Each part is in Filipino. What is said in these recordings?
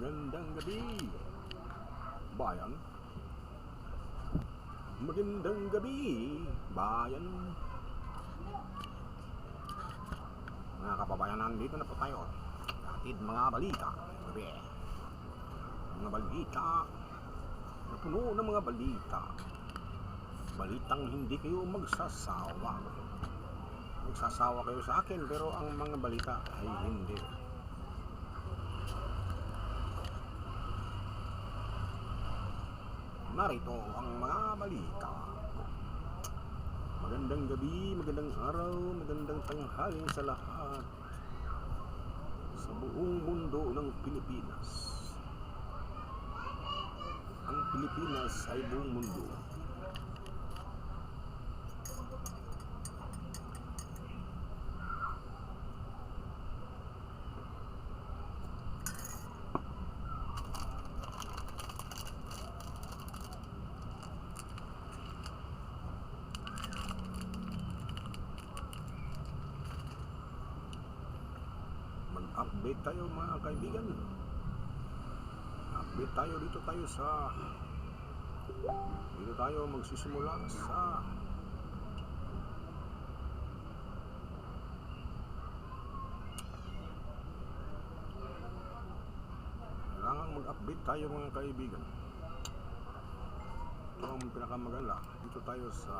Magandang gabi, bayan. Magandang gabi, bayan. Mga kababayan, nandito na po tayo. Hatid mga balita. Gabi. Mga balita na puno ng mga balita. Balitang hindi kayo magsasawa. Magsasawa kayo sa akin, pero ang mga balita ay hindi. Narito ang mga balita. Magandang gabi, magandang araw, magandang tanghali sa lahat sa buong mundo ng Pilipinas. Ang Pilipinas ay buong mundo. Mag-update tayo mga kaibigan. Update tayo, dito tayo magsisimula sa kailangan mag-update tayo mga kaibigan. Ito ang pinakamaganda. Dito tayo sa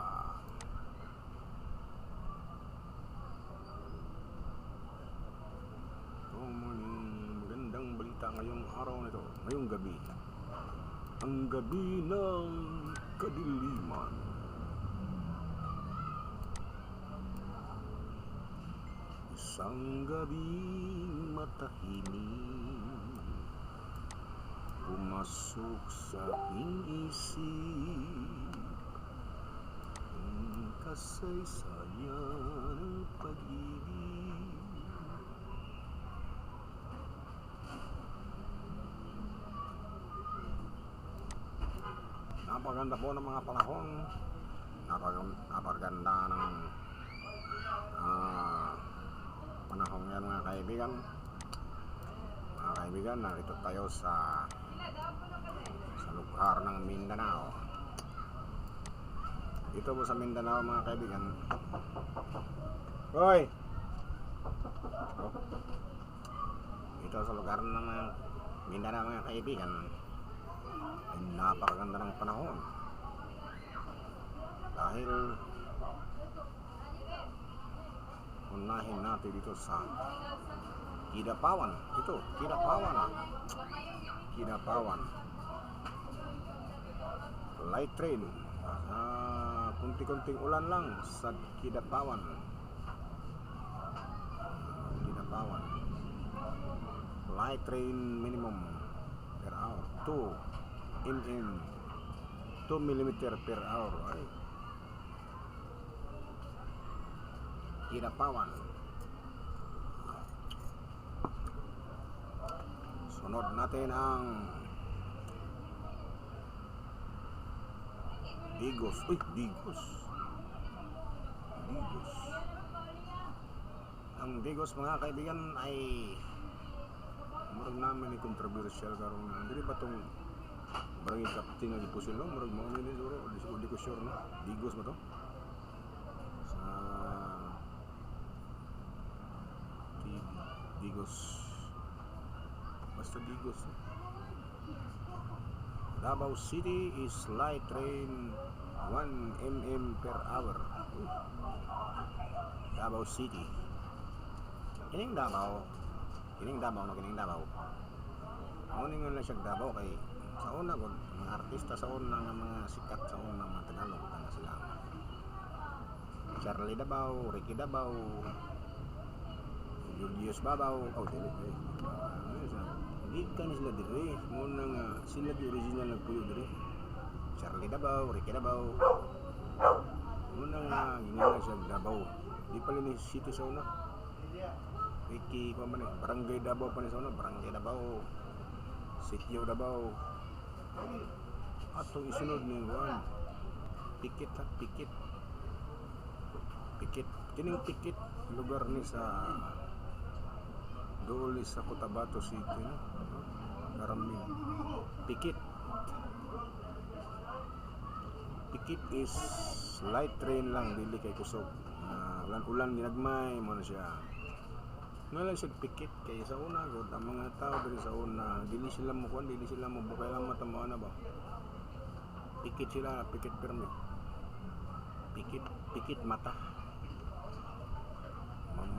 magandang balita ngayong araw nito, ngayong gabi. Ang gabi ng kadiliman. Isang gabing matahimik pumasok sa aking isip ang kasaysayan ng pag-ibig. Napaganda po ng mga panahon, napaganda ng panahon yan mga kaibigan. Mga kaibigan, narito tayo sa lugar ng Mindanao. Dito po sa Mindanao mga kaibigan. Hoy! Dito sa lugar ng Mindanao mga kaibigan, ay napakaganda ng panahon dahil unahin natin dito sa Kidapawan. Ito, Kidapawan light train, kunti-kunting ulan lang sa Kidapawan light train minimum per hour 2 millimeter per hour. Ay, Kidapawan. Sunod natin ang Digos. Uy, Digos. Ang Digos mga kaibigan ay murag namin ni controversial karon. Dili ba tong barangay captain nga gipusil no? Murag mo ni siguro, di ko sure no. Digos ba to? Sa Digos. Basta Digos. Davao City is light train 1 mm per hour. Davao City. Kining Davao. Ano nga lang siya Davao kay sa una ko mga artista sa una nga mga sikat sa una mga Tagalog na sila. Charlie Davao, Ricky Davao, Julius Babaw, hindi ka na sila dire. Muna nga sila di original nagpuyo dire. Charlie Davao, Ricky Davao. Muna nga ginala siya Davao. Di pala ni city sa una. Ricky pa man Barangay Davao pa ni sa una, Barangay Davao. Sitio Davao. Atong isunod ni Juan. Pikit. Kining Pikit lugar ni sa Doli sa Cotabato City, no? Aramin. Pikit. Pikit is light rain lang, dili kay kusog. Ulan-ulan ginagmay mo na siya. Ngayon siya pikit kay sa una gud ang mga tao diri sa una dili sila mo kuan, dili sila mo bukay lang mata mo na ba. Pikit sila, pikit permit. Pikit mata.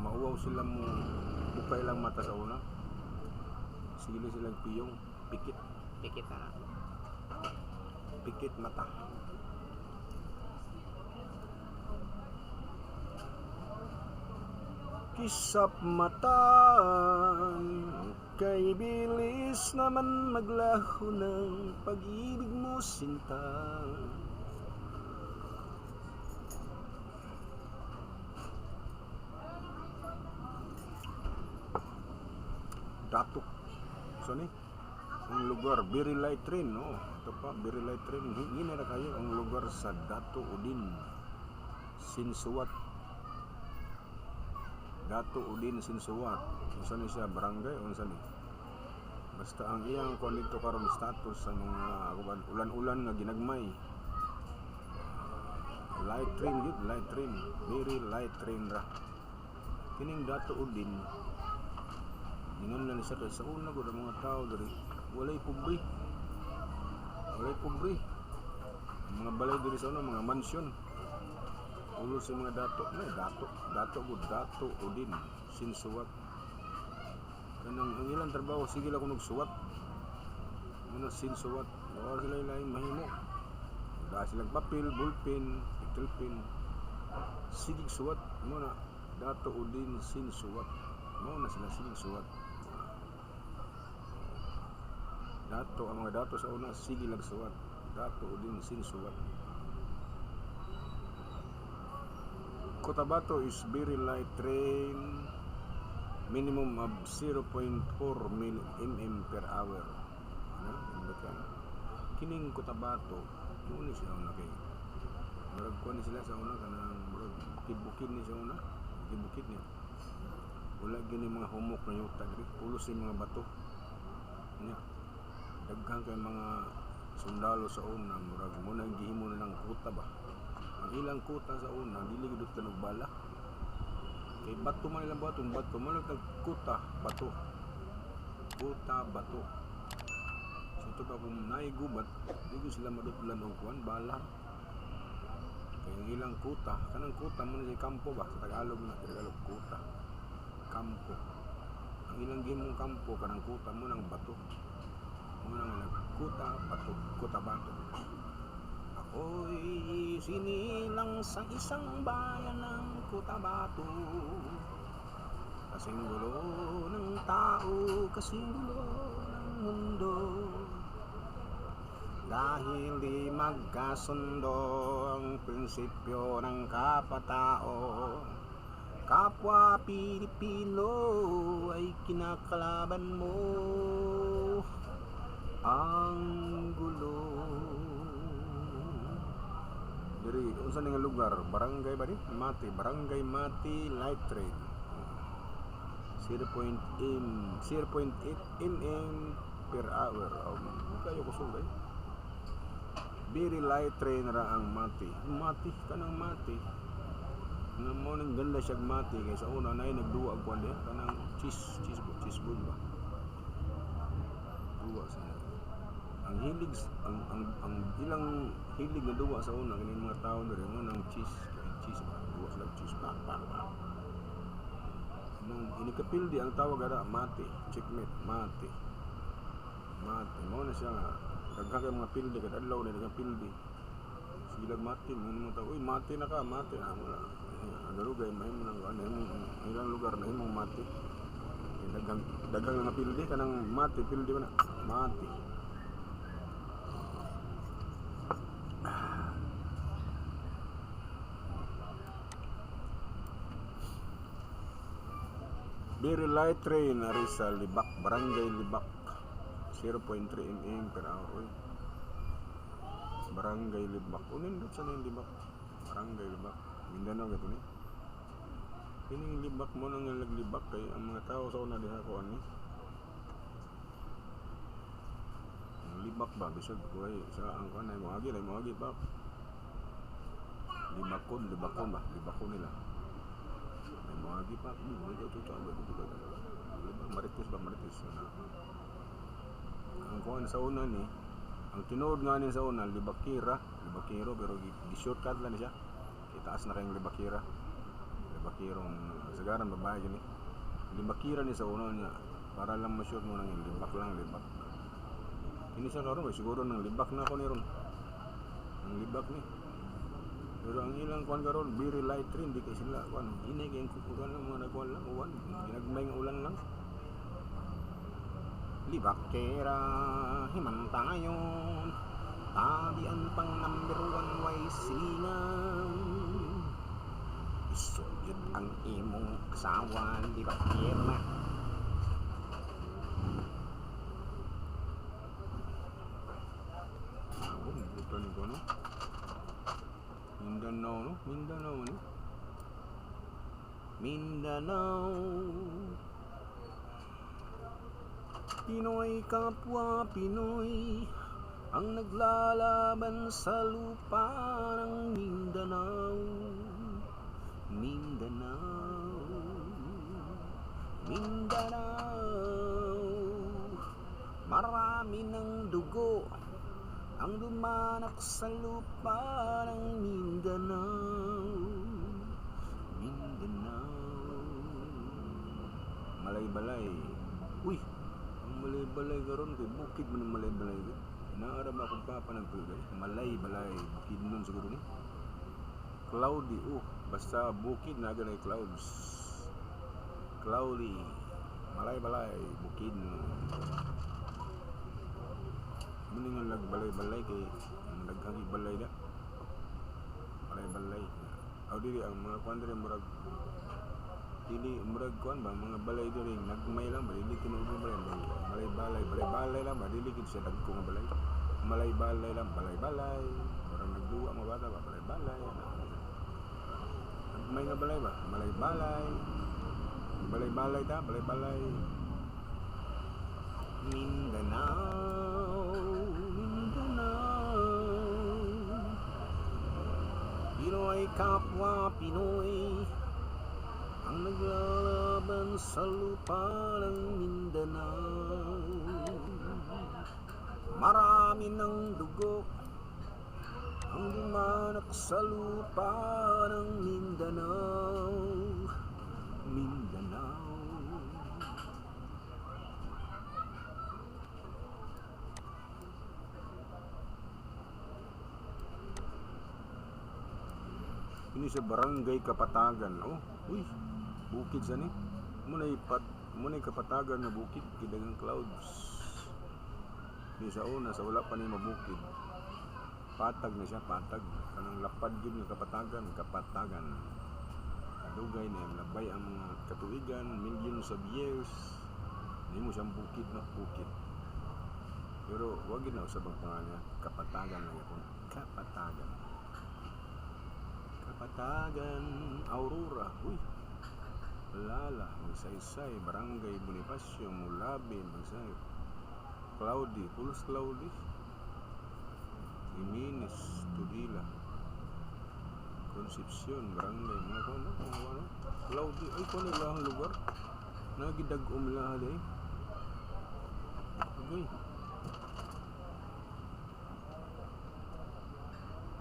Mauwaw sila mo bukay lang mata sa una. Sila silang piyong pikit na. Pikit mata. Kisap mata kay bilis naman maglaho ng pag-ibig mo sinta. Dato. So ni ang lugar very light rain, no? Ito pa very light rain. Hindi na kayo ang lugar sa Dato Udin, Sinsuat. Dato Udin Sinsuat. Unsa ni siya barangay unsa ni? Basta ang iyang kuan dito karon status sa mga ulan-ulan nga ginagmay. Light rain gid, light rain. Very light rain ra. Kining Dato Udin ingon na ni sa una gud ang mga tao diri walay pobre. Ang mga balay diri sa una mga mansyon. Ulo sa mga dato Dato Udin Sinsuat. Kanang ang ilang trabaho sige lang kunog suwat. Muna sinsuat. Wala sila lain mahimo. Dahil silang papel, ballpen, pencil pen. Sige suwat muna Dato Udin Sinsuat. Muna sila sige suwat. Dato ang mga dato sa una sige lang suwat. Dato Udin Sinsuat. Cotabato is very light rain, minimum of 0.4 mm per hour. Kining Cotabato, muna siya una kay murag kuan sila sa una kanang murag kidbukid ni sa una, kidbukid niya. Wala gini mga humok na yuta diri, pulos ni mga bato. Nya daghan kay mga sundalo sa una murag muna gihimo na ng kuta ba. Ang ilang kuta sa una dili gid tanog bala. Kay bato man ilang bato man kuta bato. So ito pa kung naigubat, dili sila madutlan og kuan bala. Kay ang ilang kuta, kanang kuta mo sa kampo ba sa Tagalog na Tagalog kuta. Kampo. Ang ilang gihimong kampo kanang kuta mo nang bato. Mo nang kuta bato, Cotabato. Ako'y sinilang sa isang bayan ng Cotabato. Kasing gulo ng tao, kasing gulo ng mundo. Dahil di magkasundo ang prinsipyo ng kapatao, kapwa Pilipino ay kinakalaban mo ang gulo. Diri unsa ning lugar? Barangay ba di? Mati, Barangay Mati light rain. 0.8 mm per hour. Kayo kusog ay. Very light rain ra ang Mati. Mati kanang Mati. Nga mo nang ganda siya Mati kay sa una nay nagduwa ko niya kanang cheese ba. Duwa sa ang hilig ang ilang hilig na duwa sa una kining mga tao diri mo nang cheese ba duwa sila cheese pa. Nung inikapildi ang tawag ara Mati, checkmate Mati mo na siya nga daghan kay mga pildi kada adlaw na daghang pildi silag Mati mo tao uy Mati na ka Mati ang lugay may mo nang ano ilang lugar na imong Mati daghang nga pildi kanang Mati pildi man Mati. Very light rain ari sa Libak, Barangay Libak. 0.3 mm per hour. Barangay Libak. Unin dito sa Libak. Barangay Libak. Mindanao gato ni. Kining Libak mo nang naglibak kay ang mga tao sa una diha ko ani. libak ba bisag kuy sa ang kanay mo agi ba libakon nila may mga agi pa dito marites na ang kuan sa una ni ang tinuod nga ni sa una libakiro pero gi-shortcut lang siya itaas na kayong libakirong sagaran babae gini libakira ni sa una niya para lang ma-short mo nang libak ini siya karon siguro nang libak na ako ni ron ang libak ni pero ang ilang kuan karon very light rin di kay sila kuan inay kay kukuan lang mga nagkuan lang uwan ginagmay nga ulan lang libakera himanta ngayon tabian pang number 1 way silingan isuyod ang imong asawa libakera buto ni kono Mindanao Pinoy kapwa Pinoy ang naglalaban sa lupa ng Mindanao marami ng dugo ang dumanak sa lupa ng Mindanao Malay-balay uy ang malay-balay karon kay bukid man ang malay-balay inaarab akong papa nagtugay malay-balay bukid nun siguro ni cloudy basta bukid na ganay cloudy malay-balay bukid muni nga nagbalay-balay kay naghagi balay na malay-balay dili ang mga kuan diri murag dili murag kuan ba mga balay diri nagmay lang ba dili tinuod balay lang ba dili gid siya dagko nga balay malay-balay lang balay murag nagduwa mga bata ba balay nagmay nga balay ba balay Mindanao Pinoy kapwa Pinoy ang naglalaban sa lupa ng Mindanao marami ng dugo ang dumanak sa lupa ng Mindanao ini sa barangay Kapatagan uy bukid sa ni munay Kapatagan na bukid kidagang clouds di sa una sa wala pa ni mabukid patag na siya kanang lapad yun ng Kapatagan dugay na labay ang mga katuigan millions of years hindi mo siyang bukid pero wag na usab ang pangalan Kapatagan lang yapon Kapatagan Aurora Lala Magsaysay Barangay Bonifacio Mulabin Magsaysay Cloudy Pulos Cloudy Jimenez Tudila Concepcion Barangay mga Cloudy ay kung nila ang lugar nagidag-om lahat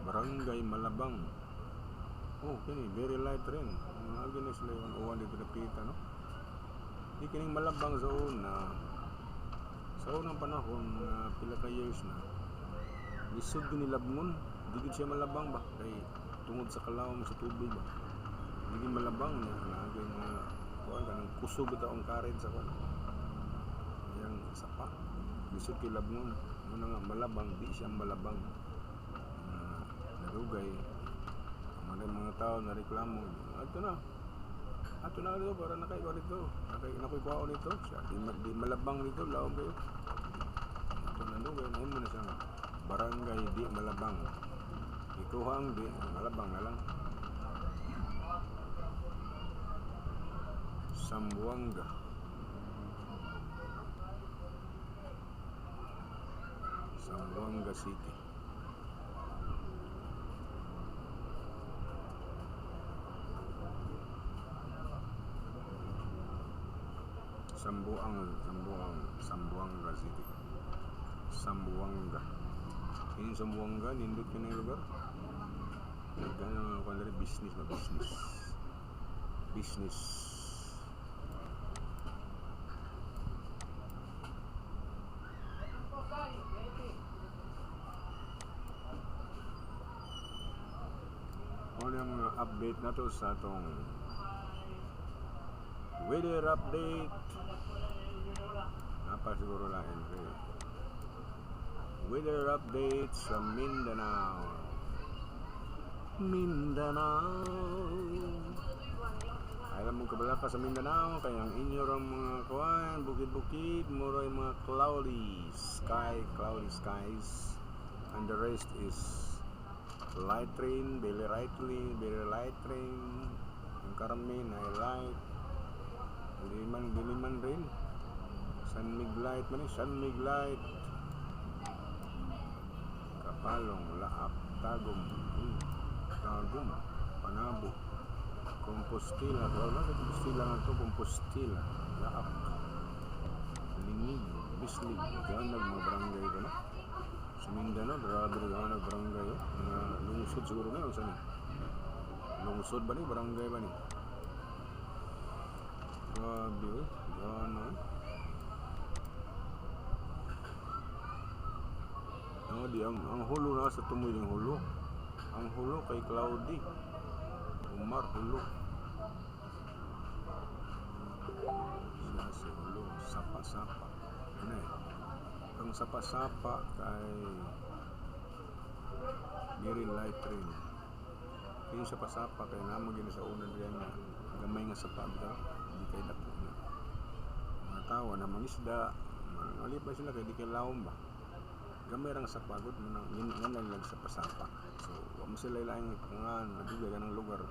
Barangay Malabang kini very light rin mga ginis sila yung uwan dito napita di kining Malabang sa unang panahon pila ka years na lisod din nilabngon di gid siya malabang ba kay tungod sa kalawang sa tubig ba di malabang niya lagi nga kuan kanang kusog bitaw ang karet sa kuan yang sapa lisod kay labngon muna nga malabang di siya malabang narugay mga tao na reklamo ato na dito para nakaiwa dito nakikuha nito siya di malabang dito lawang kayo ato na dugay na mo na siya barangay di malabang ikuhang di malabang na lang Zamboanga City. Zamboanga City. Zamboanga. Ini Zamboanga, nindot ka na yung lugar. Nagano ko na rin, business. Ano yung mga update na to sa itong weather update. Siguro lang weather update sa Mindanao. Alam mo kabala pa sa Mindanao, kaya ang inyo ang mga kuwan, bukid-bukid, mura yung mga cloudy skies, and the rest is light rain, very light rain. Yung Carmen ay light, diliman rin. San Miglight, Kapalong, Laap, Tagum, Panabo, Compostela, Compostela, Laap, Linig, Bislig, ganag mga barangay ko na. Sa Mindanao, grabe ganag barangay ko. Mga lungsod siguro na yun, saan lungsod ba ni? Barangay ba ni? Grabe, ganag. Ang hulo na sa tumoy yung hulo. Ang hulo kay Cloudy. Umar hulo. Siya si hulo. Sapa-sapa. Ano eh? Ang sapa-sapa kay very light rain. Yung sapa-sapa kay namagin sa una diyan na gamay nga sapa bitaw. Hindi kay dako na. Mga tao na mangisda. Malip ba sila kay di kay laom ba? Gamay rang sa pagod mo nang lang sa pasapa. So, wag mo sila ilang pangan, naduga ng lugar.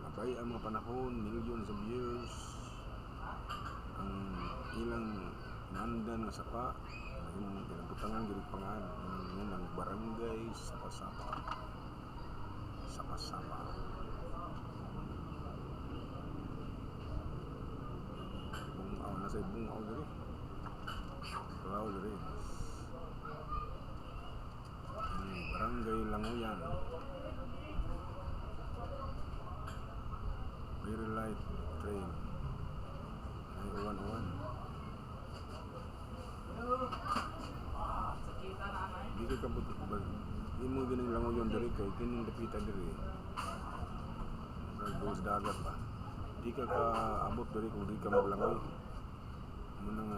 Nabay ang mga panahon, millions of years. Ang ilang nandan ng sapa, yung pinabutangan girig pangan, yun ang barangay sapa-sapa. Sapa-sapa. Bungaw, nasa bungaw diri. Bungaw diri. Barangay Languyan, very light train, ay uwan-uwan. Di ka kabut ba? Di mo gining Languyan diri kay kining dapita diri. Nagbuhos dagat ba? Di ka abot diri kung di ka maglangoy. Munang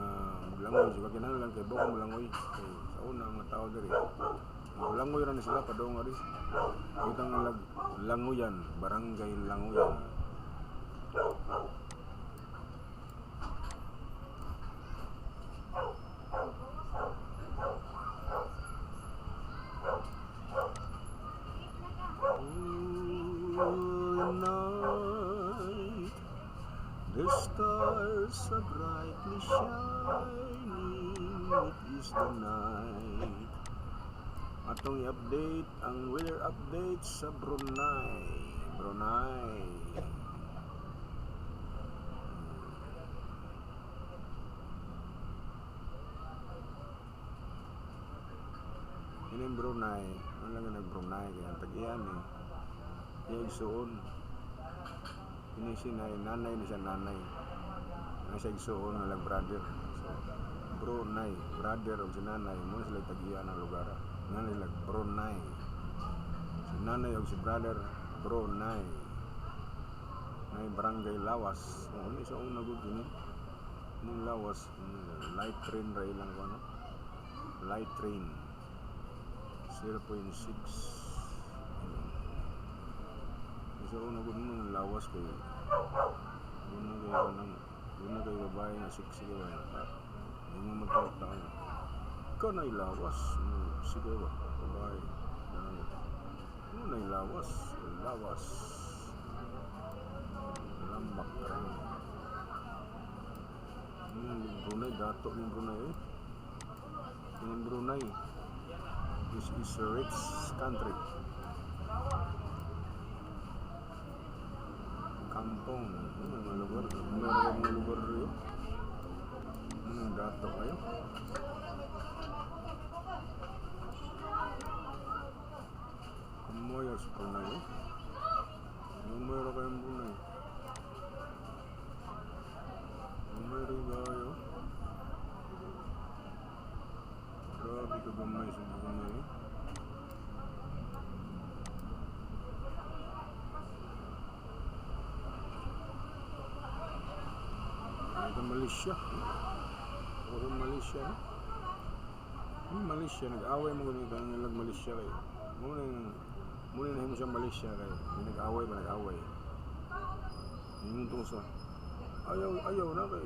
maglangoy, juga kinahanglan kay bukong maglangoy. Kay sa una ang mga tao diri. Langoy rin sila, padong rin. Itang Languyan, barangay Languyan. Night, the stars are brightly shining. It is the night. Atong i-update ang weather update sa Brunei. Ini Brunei. Ano lang nag-Brunei kaya tag-iyan eh. Yung igsuon. Ini si nanay ni siya nanay. Ano siya igsuon nga lang brother. So, Brunei, brother o si nanay mo sila tag-iyan ng lugar. Nanay lag Brunei. Si nanay o si brother Brunei. Nay barangay Lawas. Ini sa una gud ini. Ini Lawas, light train ra ilang ko ano. Light train. 0.6. Sa una gud nung Lawas kay una kay babae na sexy ba. Hindi mo magtawag kanay Lawas. Sige ba? Babae. Kanay Lawas. Lambak ka rin. Brunei, dato ng Brunei eh. in Brunei. This is a rich country. Kampong, mga lugar, meron mga lugar rin. Dato kayo. Kumoy sa Brunei. Meron kayong Brunei. Meron kayo. Grabe ka gamay sa Brunei. Ito Malaysia. Puro Malaysia. Malaysia, nag-away mo ganito ang ilag Malaysia kayo. Muna na mo siya Malaysia kayo. Nag-away ba nag-away? Yung tungsa. Ayaw na kayo.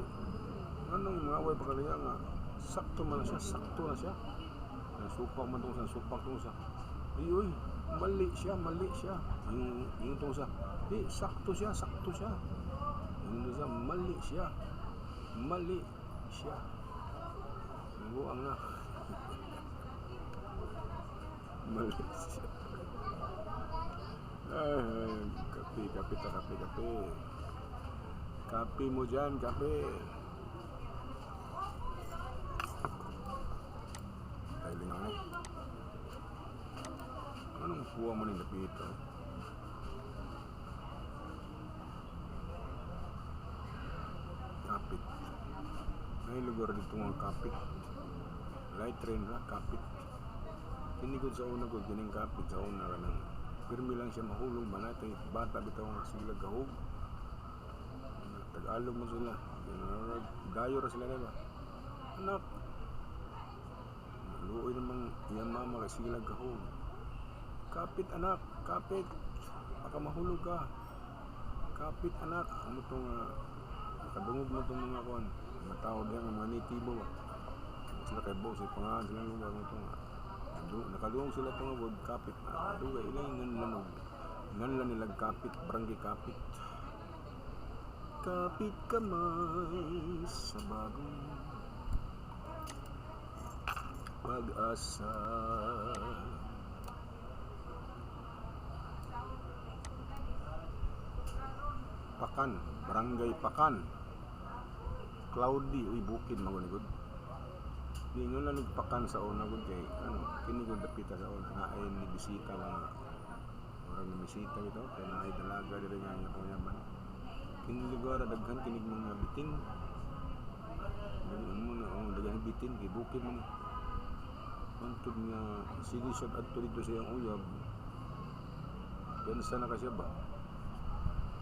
Anong mag-away pa kanila nga? Sakto na siya. Supak man tungsa. Uy, mali siya. Yung tungsa. Sakto siya. Yung tungsa, mali siya. Buang na. Mali siya. Kape. Kape mo dyan, kape. Tayo lang ako. Anong puwa mo nila dito? Kapit. May lugar dito ng kapit. Light train ra, kapit. Kinigod sa una ko, gining kapit sa una ka nang pirmi lang siya mahulog ba natin. Bata bitaw nga sila gahog. Tagalog mo sila. Gayo ra sila diba? Anak. Luoy namang yan mama kasi sila gahog. Kapit anak, kapit. Baka mahulog ka. Kapit anak. Ano itong kadungog mo itong mga kuhan. Mga tao diyan, mga natibo ba? Sila kay boss, pangalan silang lugar mo itong nakadungog sila itong word kapit. Dugay, ilang nganlan nilang kapit, barangay kapit. Kapit kamay sa bagong pag-asa. Pakan, barangay Pakan. Cloudy, bukid magunigod. Di nga lang nagpakan sa una gud kay kinigod dapita sa una nga ay ni bisita mga orang ni bisita bitaw kay naay dalaga diri nga nya yaman. Kini lugar daghan kinig mga bitin. Dili mo na daghan bitin kay bukid man. Untod nga sige siya adto dito sa iyang uyab. Pensa na kasi ba?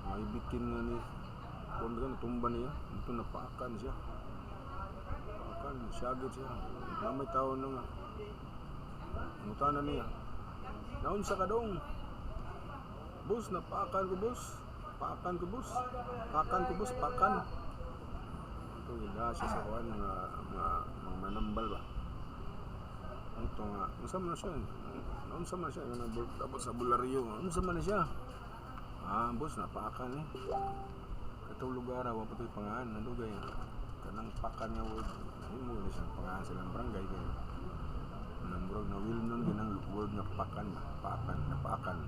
May bitin nga ni kung tumba niya, ito napaakan siya. Syagit siya. May tao na nga. Mutanan niya. Naun sa kadong. Bus, napaakan ko bus. Pakan. Ito yung siya sa kuhan mga manambal ba. Ito nga. Unsa man na siya. Tapos sa bularyo. Unsa man na siya. Bus, napaakan eh. Katong lugar, wapot yung pangahan. Nadugay. Kanang pakan nga word. Ayun mo na siyang pangahan silang barangay kayo. Namurag na will nun ginang word nga pakan. Napaakan.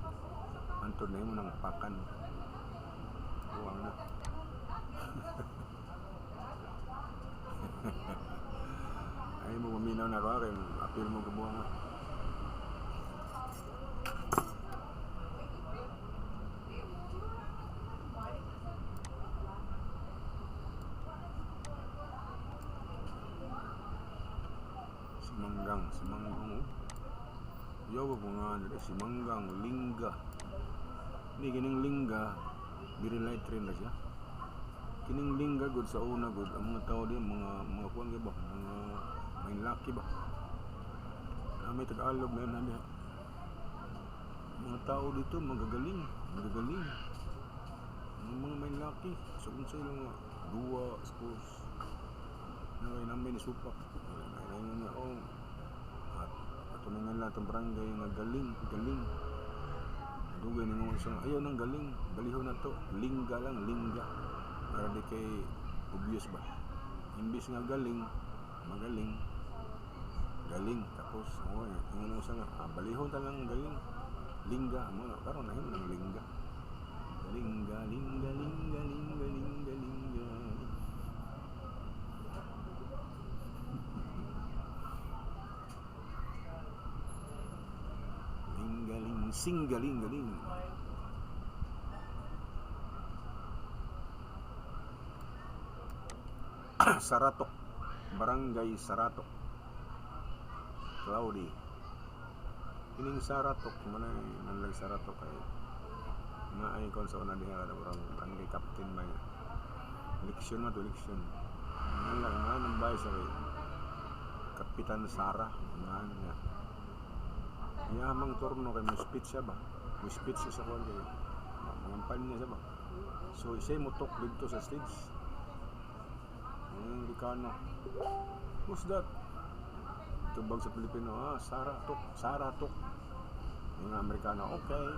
Antod na mo ng pakan. Buwang na. Ay mo maminaw na rin. Apil mo kabuwang na. Simanggang yawa ko nga nila Simanggang, Lingga hindi kining Lingga very light train na siya kining Lingga good sa una good ang mga tao din mga kuwan ba mga laki ba may Tagalog na yun mga tao dito magagaling mga may laki so kung sa'yo mga duwa suppose na namin isupak nga at tumingan lang itong barangay nga galing dugay ni mga isang ayaw ng galing balihon na to lingga para di kay obvious ba imbis nga magaling galing tapos yung sa balihon talang galing lingga mo karon na ng lingga lingga lingga lingga lingga lingga lingga linggaling singgaling galing Saratok Barangay Saratok cloudy kining Saratok manay nanlag Saratok kay naay kon sa una diha kada barangay captain may eleksyon eleksyon nanlag nang bay sa Kapitan Sara man niya yamang turno kay mo speech siya ba mo speech siya sa kon kay mangampal niya siya ba so siya mutok dito sa stage Amerikano who's that tubag sa Pilipino Saratok yung Amerikano okay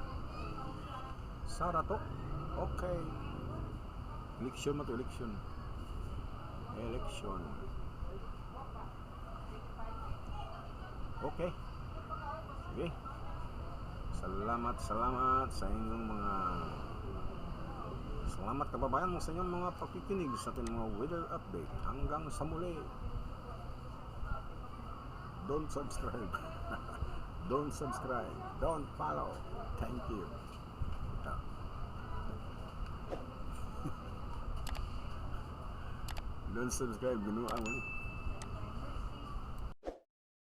Saratok okay eleksyon election okay sige salamat sa inyong mga salamat kababayan sa inyong mga pakikinig sa ating mga weather update hanggang sa muli don't subscribe don't follow thank you don't subscribe ginuang